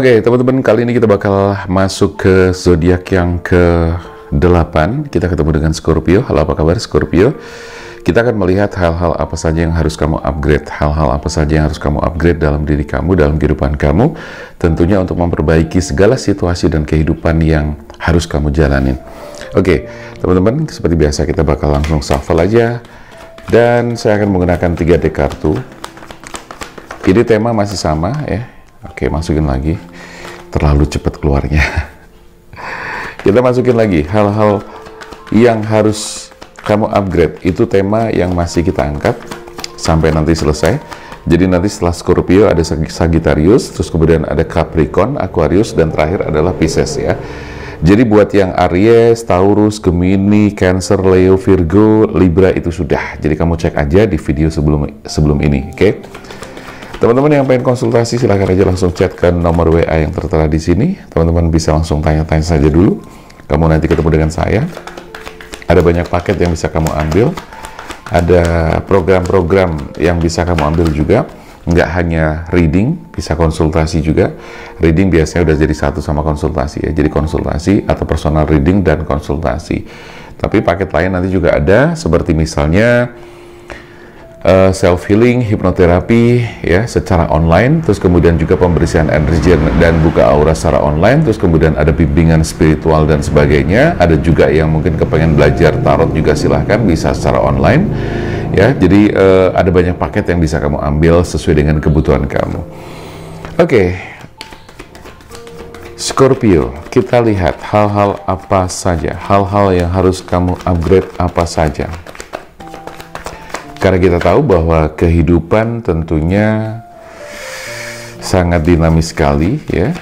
Oke, teman-teman, kali ini kita bakal masuk ke zodiak yang ke-8. Kita ketemu dengan Scorpio. Halo, apa kabar Scorpio? Kita akan melihat hal-hal apa saja yang harus kamu upgrade, hal-hal apa saja yang harus kamu upgrade dalam diri kamu, dalam kehidupan kamu, tentunya untuk memperbaiki segala situasi dan kehidupan yang harus kamu jalanin. Oke, teman-teman, seperti biasa kita bakal langsung shuffle aja, dan saya akan menggunakan 3 deck kartu. Ini tema masih sama ya. Oke, masukin lagi. Terlalu cepat keluarnya. Kita masukin lagi hal-hal yang harus kamu upgrade. Itu tema yang masih kita angkat sampai nanti selesai. Jadi nanti setelah Scorpio ada Sagittarius, terus kemudian ada Capricorn, Aquarius, dan terakhir adalah Pisces ya. Jadi buat yang Aries, Taurus, Gemini, Cancer, Leo, Virgo, Libra itu sudah. Jadi kamu cek aja di video sebelum ini, oke? Teman-teman yang pengen konsultasi silahkan aja langsung chat ke nomor WA yang tertera di sini. Teman-teman bisa langsung tanya-tanya saja dulu. Kamu nanti ketemu dengan saya. Ada banyak paket yang bisa kamu ambil. Ada program-program yang bisa kamu ambil juga. Nggak hanya reading, bisa konsultasi juga. Reading biasanya udah jadi satu sama konsultasi ya. Jadi konsultasi atau personal reading dan konsultasi. Tapi paket lain nanti juga ada, seperti misalnya self healing, hipnoterapi ya secara online, terus kemudian juga pembersihan energi dan buka aura secara online, terus kemudian ada bimbingan spiritual dan sebagainya. Ada juga yang mungkin kepengen belajar tarot juga silahkan bisa secara online ya. Jadi ada banyak paket yang bisa kamu ambil sesuai dengan kebutuhan kamu. Oke, Scorpio, kita lihat hal-hal apa saja, hal-hal yang harus kamu upgrade apa saja. Karena kita tahu bahwa kehidupan tentunya sangat dinamis sekali ya,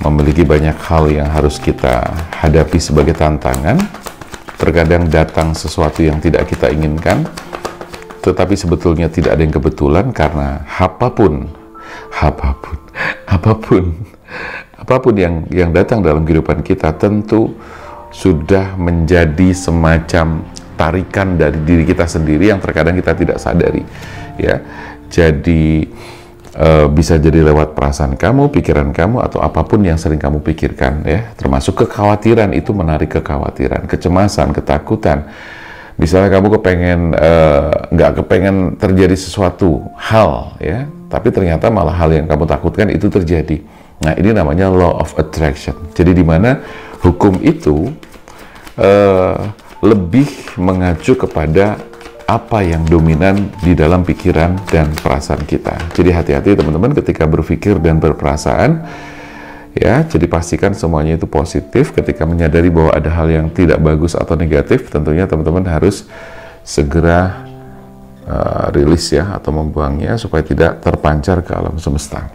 memiliki banyak hal yang harus kita hadapi sebagai tantangan. Terkadang datang sesuatu yang tidak kita inginkan, tetapi sebetulnya tidak ada yang kebetulan, karena apapun yang datang dalam kehidupan kita tentu sudah menjadi semacam tarikan dari diri kita sendiri yang terkadang kita tidak sadari ya. Jadi bisa jadi lewat perasaan kamu, pikiran kamu, atau apapun yang sering kamu pikirkan ya, termasuk kekhawatiran. Itu menarik kekhawatiran, kecemasan, ketakutan. Misalnya kamu nggak kepengen terjadi sesuatu hal ya, tapi ternyata malah hal yang kamu takutkan itu terjadi. Nah, ini namanya law of attraction. Jadi di mana hukum itu lebih mengacu kepada apa yang dominan di dalam pikiran dan perasaan kita. Jadi hati-hati teman-teman ketika berpikir dan berperasaan ya. Jadi pastikan semuanya itu positif. Ketika menyadari bahwa ada hal yang tidak bagus atau negatif, tentunya teman-teman harus segera rilis ya, atau membuangnya supaya tidak terpancar ke alam semesta.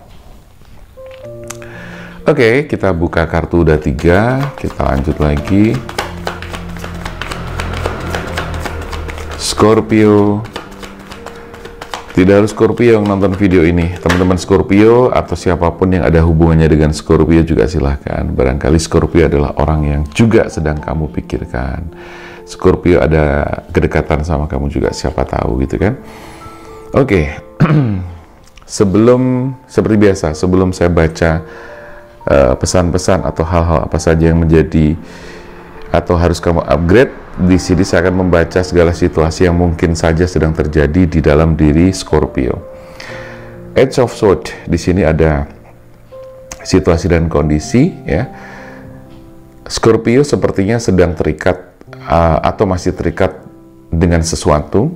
Oke, kita buka kartu udah 3, kita lanjut lagi. Scorpio, tidak harus Scorpio yang nonton video ini. Teman-teman Scorpio atau siapapun yang ada hubungannya dengan Scorpio juga silahkan. Barangkali Scorpio adalah orang yang juga sedang kamu pikirkan. Scorpio ada kedekatan sama kamu juga, siapa tahu gitu kan. Oke, seperti biasa, sebelum saya baca pesan-pesan atau hal-hal apa saja yang menjadi atau harus kamu upgrade, di sini saya akan membaca segala situasi yang mungkin saja sedang terjadi di dalam diri Scorpio. Edge of Swords, di sini ada situasi dan kondisi ya. Scorpio sepertinya sedang terikat atau masih terikat dengan sesuatu.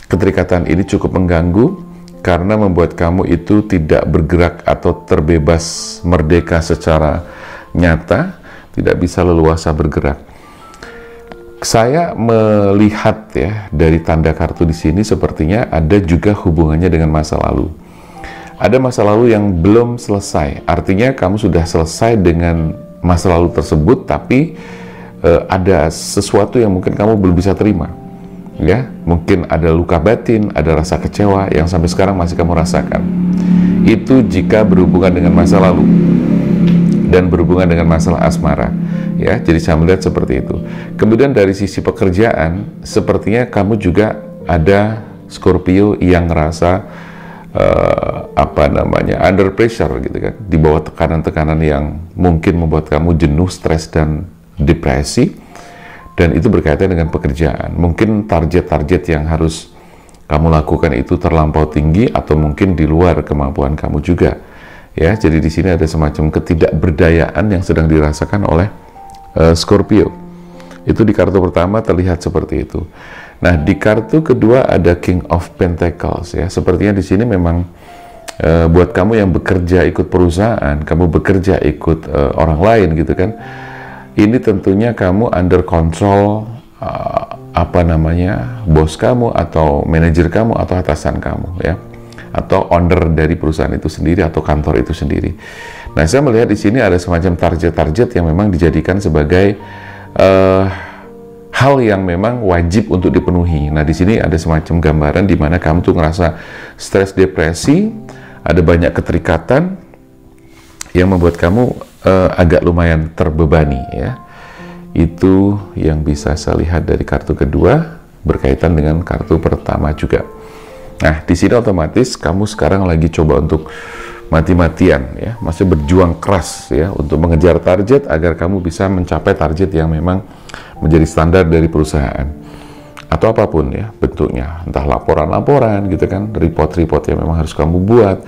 Keterikatan ini cukup mengganggu karena membuat kamu itu tidak bergerak atau terbebas merdeka secara nyata, tidak bisa leluasa bergerak. Saya melihat ya dari tanda kartu di sini sepertinya ada juga hubungannya dengan masa lalu. Ada masa lalu yang belum selesai. Artinya kamu sudah selesai dengan masa lalu tersebut, tapi ada sesuatu yang mungkin kamu belum bisa terima. Ya, mungkin ada luka batin, ada rasa kecewa yang sampai sekarang masih kamu rasakan. Itu jika berhubungan dengan masa lalu dan berhubungan dengan masalah asmara ya. Jadi saya melihat seperti itu. Kemudian dari sisi pekerjaan, sepertinya kamu juga ada Scorpio yang ngerasa under pressure gitu kan, di bawah tekanan-tekanan yang mungkin membuat kamu jenuh, stres dan depresi, dan itu berkaitan dengan pekerjaan. Mungkin target-target yang harus kamu lakukan itu terlampau tinggi atau mungkin di luar kemampuan kamu juga. Ya, jadi di sini ada semacam ketidakberdayaan yang sedang dirasakan oleh Scorpio. Itu di kartu pertama terlihat seperti itu. Nah, di kartu kedua ada King of Pentacles ya. Sepertinya di sini memang buat kamu yang bekerja ikut perusahaan, kamu bekerja ikut orang lain gitu kan. Ini tentunya kamu under control bos kamu atau manajer kamu atau atasan kamu ya, atau owner dari perusahaan itu sendiri atau kantor itu sendiri. Nah, saya melihat di sini ada semacam target-target yang memang dijadikan sebagai hal yang memang wajib untuk dipenuhi. Nah, di sini ada semacam gambaran di mana kamu tuh ngerasa stres, depresi, ada banyak keterikatan yang membuat kamu agak lumayan terbebani ya. Itu yang bisa saya lihat dari kartu kedua berkaitan dengan kartu pertama juga. Nah, di sini otomatis kamu sekarang lagi coba untuk mati-matian ya, masih berjuang keras ya untuk mengejar target agar kamu bisa mencapai target yang memang menjadi standar dari perusahaan atau apapun ya bentuknya, entah laporan-laporan gitu kan, report-report yang memang harus kamu buat,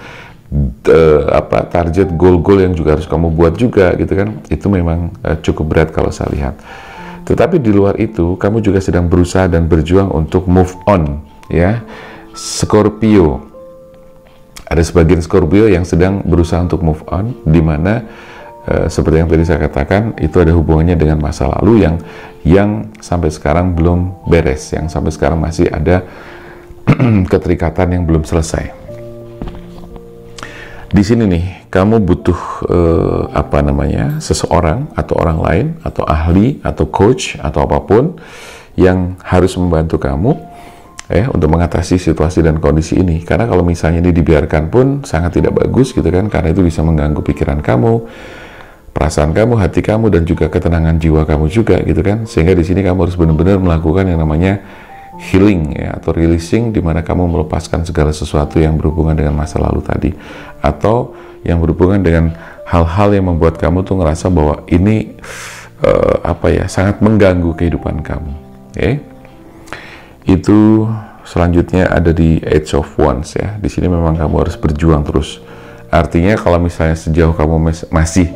target goal-goal yang juga harus kamu buat juga gitu kan. Itu memang cukup berat kalau saya lihat. Tetapi di luar itu kamu juga sedang berusaha dan berjuang untuk move on ya, Scorpio. Ada sebagian Scorpio yang sedang berusaha untuk move on, di mana seperti yang tadi saya katakan, itu ada hubungannya dengan masa lalu yang sampai sekarang belum beres, yang sampai sekarang masih ada keterikatan yang belum selesai. Di sini nih, kamu butuh seseorang atau orang lain atau ahli atau coach atau apapun yang harus membantu kamu untuk mengatasi situasi dan kondisi ini. Karena kalau misalnya ini dibiarkan pun sangat tidak bagus gitu kan, karena itu bisa mengganggu pikiran kamu, perasaan kamu, hati kamu, dan juga ketenangan jiwa kamu juga gitu kan. Sehingga di sini kamu harus benar-benar melakukan yang namanya healing ya, atau releasing, di mana kamu melepaskan segala sesuatu yang berhubungan dengan masa lalu tadi, atau yang berhubungan dengan hal-hal yang membuat kamu tuh ngerasa bahwa ini sangat mengganggu kehidupan kamu. Itu selanjutnya ada di Age of Wands ya. Di sini memang kamu harus berjuang terus. Artinya kalau misalnya sejauh kamu masih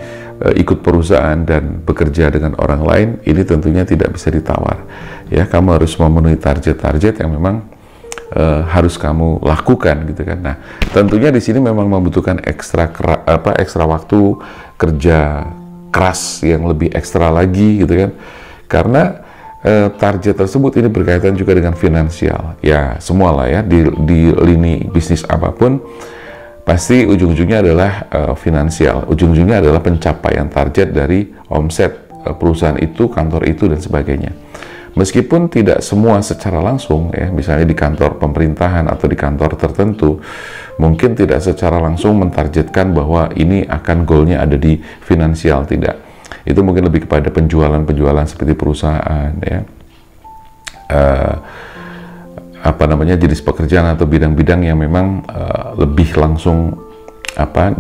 ikut perusahaan dan bekerja dengan orang lain, ini tentunya tidak bisa ditawar ya. Kamu harus memenuhi target-target yang memang harus kamu lakukan gitu kan. Nah, tentunya di sini memang membutuhkan ekstra waktu kerja keras yang lebih ekstra lagi gitu kan. Karena target tersebut ini berkaitan juga dengan finansial ya, semua lah ya, di lini bisnis apapun pasti ujung-ujungnya adalah finansial, ujung-ujungnya adalah pencapaian target dari omset perusahaan itu, kantor itu, dan sebagainya. Meskipun tidak semua secara langsung ya, misalnya di kantor pemerintahan atau di kantor tertentu mungkin tidak secara langsung mentargetkan bahwa ini akan goalnya ada di finansial, tidak. Itu mungkin lebih kepada penjualan seperti perusahaan ya, jenis pekerjaan atau bidang-bidang yang memang lebih langsung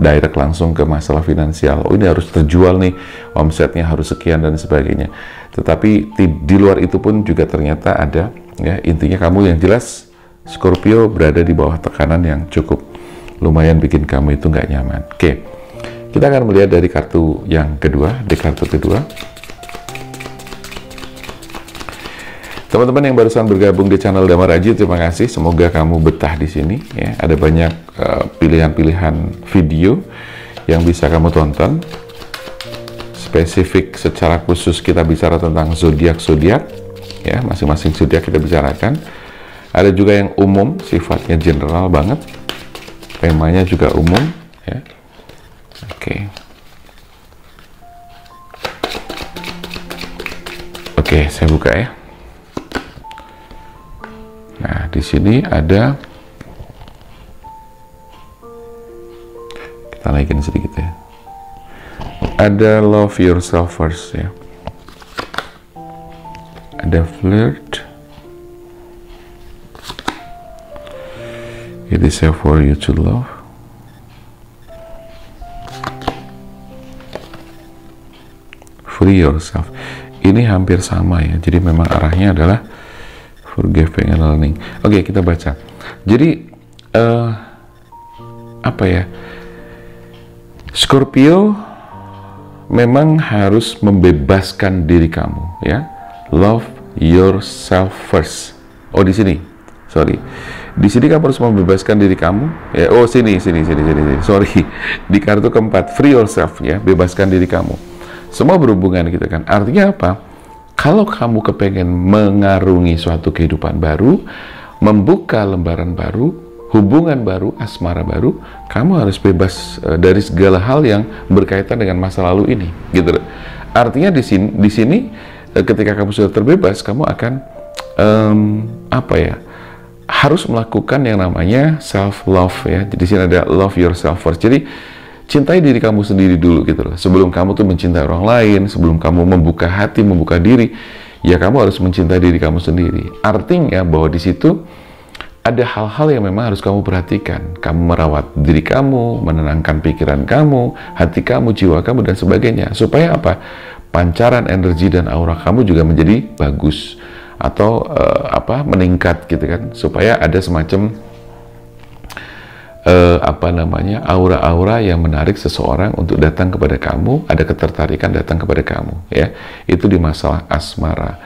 direct langsung ke masalah finansial. Oh, ini harus terjual nih, omsetnya harus sekian dan sebagainya. Tetapi di luar itu pun juga ternyata ada ya. Intinya kamu yang jelas Scorpio berada di bawah tekanan yang cukup lumayan bikin kamu itu nggak nyaman. Oke. Kita akan melihat dari kartu yang kedua, di kartu kedua. Teman-teman yang barusan bergabung di channel Damar Aji, terima kasih. Semoga kamu betah di sini ya. Ada banyak pilihan-pilihan video yang bisa kamu tonton. Spesifik secara khusus kita bicara tentang zodiak ya, masing-masing zodiak kita bicarakan. Ada juga yang umum, sifatnya general banget. Temanya juga umum ya. Oke, saya buka ya. Nah, di sini ada, kita naikin sedikit ya. Ada love yourself first ya. Ada flirt. It is safe for you to love. Free yourself. Ini hampir sama ya. Jadi memang arahnya adalah forgiving and learning. Oke, kita baca. Jadi apa ya? Scorpio memang harus membebaskan diri kamu ya. Love yourself first. Oh, di sini. Sorry. Di sini kamu harus membebaskan diri kamu. Ya, oh sini. Sorry. Di kartu keempat, free yourself ya, bebaskan diri kamu. Semua berhubungan gitu kan. Artinya apa? Kalau kamu kepengen mengarungi suatu kehidupan baru, membuka lembaran baru, hubungan baru, asmara baru, kamu harus bebas dari segala hal yang berkaitan dengan masa lalu ini, gitu. Artinya di sini ketika kamu sudah terbebas, kamu akan apa ya? Harus melakukan yang namanya self love ya. Di sini ada love yourself first. Jadi cintai diri kamu sendiri dulu gitu loh. Sebelum kamu tuh mencintai orang lain, sebelum kamu membuka hati, membuka diri, ya kamu harus mencintai diri kamu sendiri. Artinya bahwa di situ ada hal-hal yang memang harus kamu perhatikan. Kamu merawat diri kamu, menenangkan pikiran kamu, hati kamu, jiwa kamu, dan sebagainya. Supaya apa? Pancaran energi dan aura kamu juga menjadi bagus atau meningkat gitu kan. Supaya ada semacam aura-aura yang menarik seseorang untuk datang kepada kamu, ada ketertarikan datang kepada kamu ya. Itu di masalah asmara.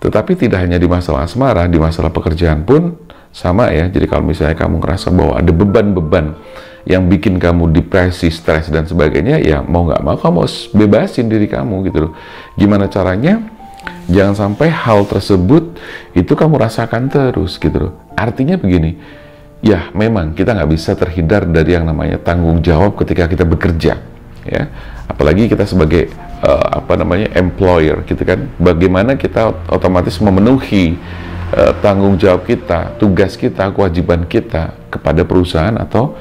Tetapi tidak hanya di masalah asmara, di masalah pekerjaan pun sama ya. Jadi kalau misalnya kamu ngerasa bahwa ada beban-beban yang bikin kamu depresi, stres dan sebagainya, ya mau nggak mau kamu harus bebasin diri kamu gitu loh. Gimana caranya? Jangan sampai hal tersebut itu kamu rasakan terus gitu loh. Artinya begini, ya memang kita nggak bisa terhindar dari yang namanya tanggung jawab ketika kita bekerja ya, apalagi kita sebagai employer gitu kan. Bagaimana kita otomatis memenuhi tanggung jawab kita, tugas kita, kewajiban kita kepada perusahaan atau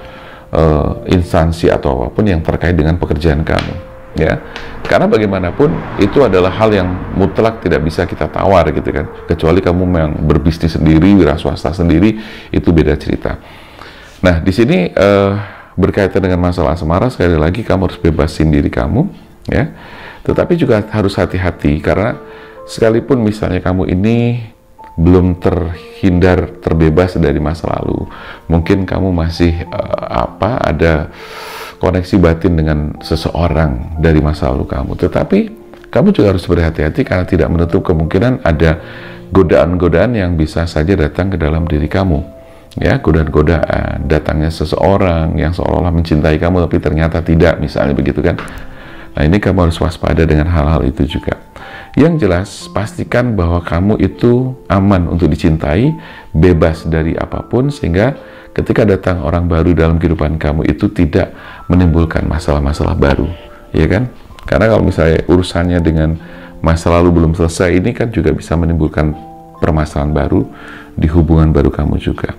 instansi atau apapun yang terkait dengan pekerjaan kamu ya. Karena bagaimanapun itu adalah hal yang mutlak tidak bisa kita tawar gitu kan, kecuali kamu memang berbisnis sendiri, wira swasta sendiri, itu beda cerita. Nah di sini berkaitan dengan masalah asmara, sekali lagi kamu harus bebasin diri kamu ya. Tetapi juga harus hati-hati, karena sekalipun misalnya kamu ini belum terbebas dari masa lalu, mungkin kamu masih ada koneksi batin dengan seseorang dari masa lalu kamu. Tetapi kamu juga harus berhati-hati, karena tidak menutup kemungkinan ada godaan-godaan yang bisa saja datang ke dalam diri kamu ya. Godaan-godaan datangnya seseorang yang seolah-olah mencintai kamu tapi ternyata tidak, misalnya begitu kan. Nah ini kamu harus waspada dengan hal-hal itu juga. Yang jelas pastikan bahwa kamu itu aman untuk dicintai, bebas dari apapun, sehingga ketika datang orang baru dalam kehidupan kamu itu tidak menimbulkan masalah-masalah baru, ya kan? Karena kalau misalnya urusannya dengan masa lalu belum selesai, ini kan juga bisa menimbulkan permasalahan baru di hubungan baru kamu juga.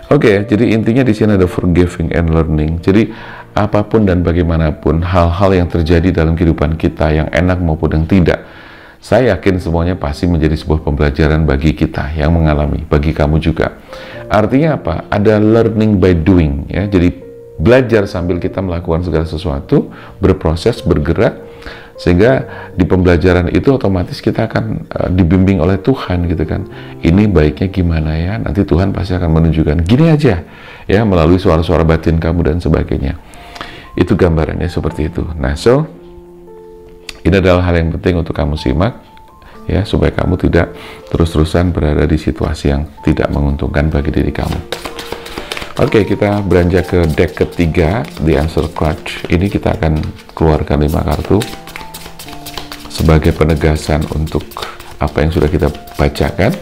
Oke, jadi intinya di sini ada forgiving and learning. Jadi apapun dan bagaimanapun hal-hal yang terjadi dalam kehidupan kita, yang enak maupun yang tidak, saya yakin semuanya pasti menjadi sebuah pembelajaran bagi kita yang mengalami, bagi kamu juga. Artinya apa? Ada learning by doing ya. Jadi belajar sambil kita melakukan segala sesuatu, berproses, bergerak, sehingga di pembelajaran itu otomatis kita akan dibimbing oleh Tuhan gitu kan. Ini baiknya gimana ya? Nanti Tuhan pasti akan menunjukkan gini aja ya, melalui suara-suara batin kamu dan sebagainya. Itu gambarannya seperti itu. Nah, ini adalah hal yang penting untuk kamu simak ya, supaya kamu tidak terus-terusan berada di situasi yang tidak menguntungkan bagi diri kamu. Oke, kita beranjak ke deck ketiga, The Answer Card. Ini kita akan keluarkan 5 kartu sebagai penegasan untuk apa yang sudah kita bacakan.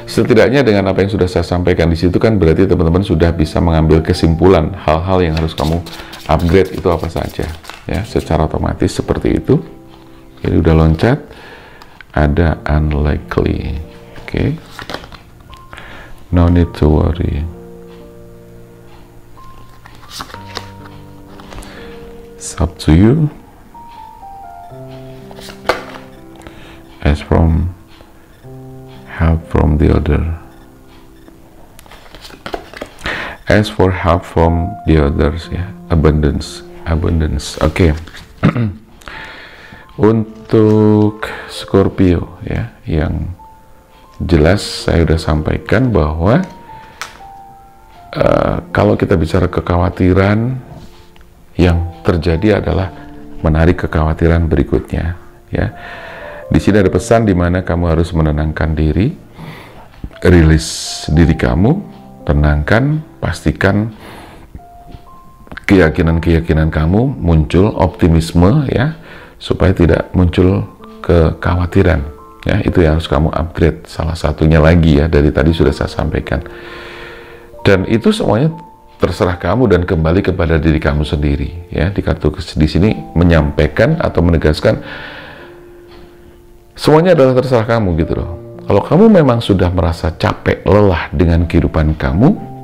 Setidaknya dengan apa yang sudah saya sampaikan di situ kan berarti teman-teman sudah bisa mengambil kesimpulan hal-hal yang harus kamu upgrade itu apa saja ya, secara otomatis seperti itu. Jadi udah loncat, ada unlikely, oke. No need to worry. It's up to you. As from help from the other. Ask for help from the others, ya. Abundance. Oke. Untuk Scorpio, ya, yang jelas saya sudah sampaikan bahwa kalau kita bicara kekhawatiran, yang terjadi adalah menarik kekhawatiran berikutnya, ya. Di sini ada pesan di mana kamu harus menenangkan diri, rilis diri kamu, tenangkan, pastikan keyakinan kamu muncul, optimisme, ya, supaya tidak muncul kekhawatiran, ya. Itu yang harus kamu upgrade, salah satunya lagi, ya, dari tadi sudah saya sampaikan. Dan itu semuanya terserah kamu dan kembali kepada diri kamu sendiri, ya. Di kartu di sini menyampaikan atau menegaskan semuanya adalah terserah kamu, gitu loh. Kalau kamu memang sudah merasa capek, lelah dengan kehidupan kamu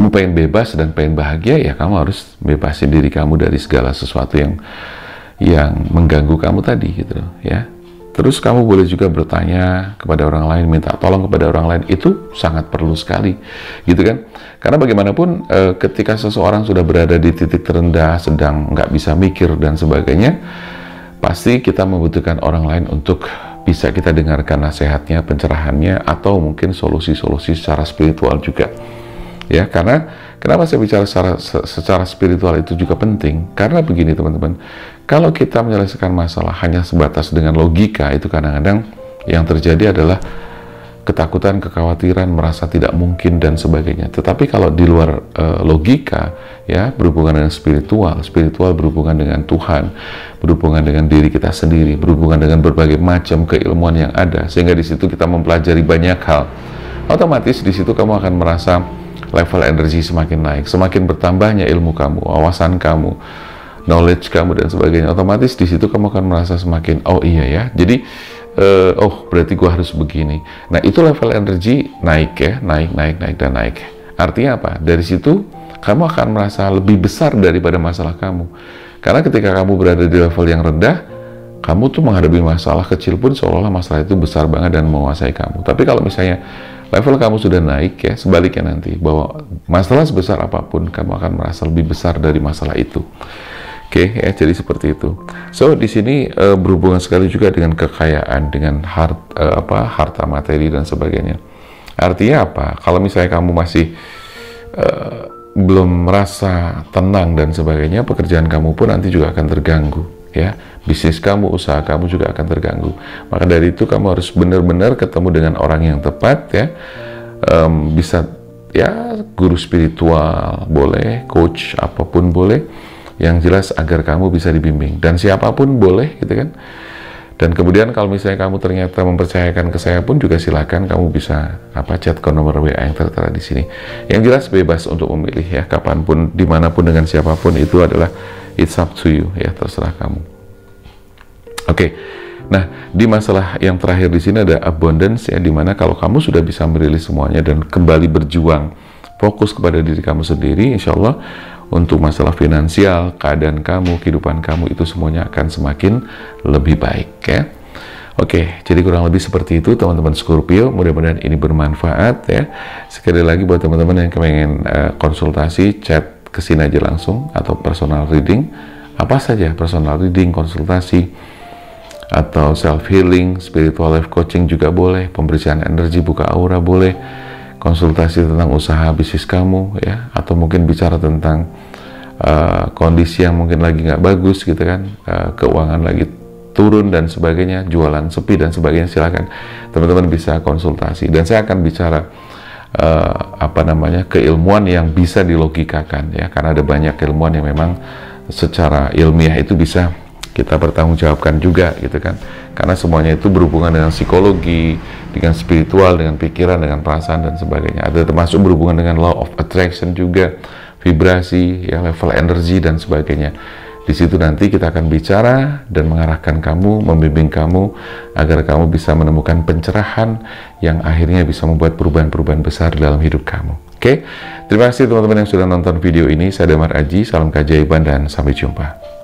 pengen bebas dan pengen bahagia, ya kamu harus bebasin diri kamu dari segala sesuatu yang mengganggu kamu tadi, gitu loh, ya. Terus kamu boleh juga bertanya kepada orang lain, minta tolong kepada orang lain, itu sangat perlu sekali, gitu kan? Karena bagaimanapun ketika seseorang sudah berada di titik terendah, sedang nggak bisa mikir dan sebagainya, pasti kita membutuhkan orang lain untuk bisa kita dengarkan nasihatnya, pencerahannya, atau mungkin solusi-solusi secara spiritual juga, ya. Karena kenapa saya bicara secara spiritual itu juga penting? Karena begini, teman-teman, kalau kita menyelesaikan masalah hanya sebatas dengan logika, itu kadang-kadang yang terjadi adalah ketakutan, kekhawatiran, merasa tidak mungkin dan sebagainya. Tetapi kalau di luar logika, ya, berhubungan dengan spiritual berhubungan dengan Tuhan, berhubungan dengan diri kita sendiri, berhubungan dengan berbagai macam keilmuan yang ada, sehingga di situ kita mempelajari banyak hal. Otomatis di situ kamu akan merasa level energi semakin naik, semakin bertambahnya ilmu kamu, wawasan kamu, knowledge kamu dan sebagainya. Otomatis di situ kamu akan merasa semakin, oh iya ya, jadi oh berarti gua harus begini. Nah, itu level energi naik, ya, naik. Artinya apa? Dari situ kamu akan merasa lebih besar daripada masalah kamu. Karena ketika kamu berada di level yang rendah, kamu tuh menghadapi masalah kecil pun seolah-olah masalah itu besar banget dan menguasai kamu. Tapi kalau misalnya level kamu sudah naik, ya, sebaliknya nanti, bahwa masalah sebesar apapun kamu akan merasa lebih besar dari masalah itu. Oke, ya, jadi seperti itu. So di sini berhubungan sekali juga dengan kekayaan, dengan harta materi dan sebagainya. Artinya apa? Kalau misalnya kamu masih belum merasa tenang dan sebagainya, pekerjaan kamu pun nanti juga akan terganggu, ya. Bisnis kamu, usaha kamu juga akan terganggu. Maka dari itu kamu harus benar-benar ketemu dengan orang yang tepat, ya. Bisa, ya, guru spiritual boleh, coach apapun boleh. Yang jelas agar kamu bisa dibimbing, dan siapapun boleh, gitu kan. Dan kemudian kalau misalnya kamu ternyata mempercayakan ke saya pun juga silakan, kamu bisa chat ke nomor WA yang tertera di sini. Yang jelas bebas untuk memilih, ya, kapanpun, dimanapun, dengan siapapun, itu adalah it's up to you, ya, terserah kamu. Oke. Nah, di masalah yang terakhir di sini ada abundance, ya, dimana kalau kamu sudah bisa merilis semuanya dan kembali berjuang, fokus kepada diri kamu sendiri, insya Allah untuk masalah finansial, keadaan kamu, kehidupan kamu, itu semuanya akan semakin lebih baik, ya. Oke, jadi kurang lebih seperti itu, teman-teman Scorpio. Mudah-mudahan ini bermanfaat, ya. Sekali lagi buat teman-teman yang pengen konsultasi, chat ke sini aja langsung, atau personal reading, apa saja, personal reading, konsultasi, atau self healing, spiritual life coaching juga boleh, pembersihan energi, buka aura boleh, konsultasi tentang usaha bisnis kamu, ya, atau mungkin bicara tentang kondisi yang mungkin lagi nggak bagus, gitu kan, keuangan lagi turun dan sebagainya, jualan sepi dan sebagainya, silakan teman-teman bisa konsultasi, dan saya akan bicara keilmuan yang bisa dilogikakan, ya, karena ada banyak ilmuwan yang memang secara ilmiah itu bisa kita bertanggungjawabkan juga, gitu kan, karena semuanya itu berhubungan dengan psikologi, dengan spiritual, dengan pikiran, dengan perasaan dan sebagainya. Ada termasuk berhubungan dengan law of attraction juga, vibrasi, ya, level energi dan sebagainya. Di situ nanti kita akan bicara dan mengarahkan kamu, membimbing kamu agar kamu bisa menemukan pencerahan yang akhirnya bisa membuat perubahan-perubahan besar dalam hidup kamu. Oke, terima kasih teman-teman yang sudah nonton video ini. Saya Damar Aji, salam keajaiban dan sampai jumpa.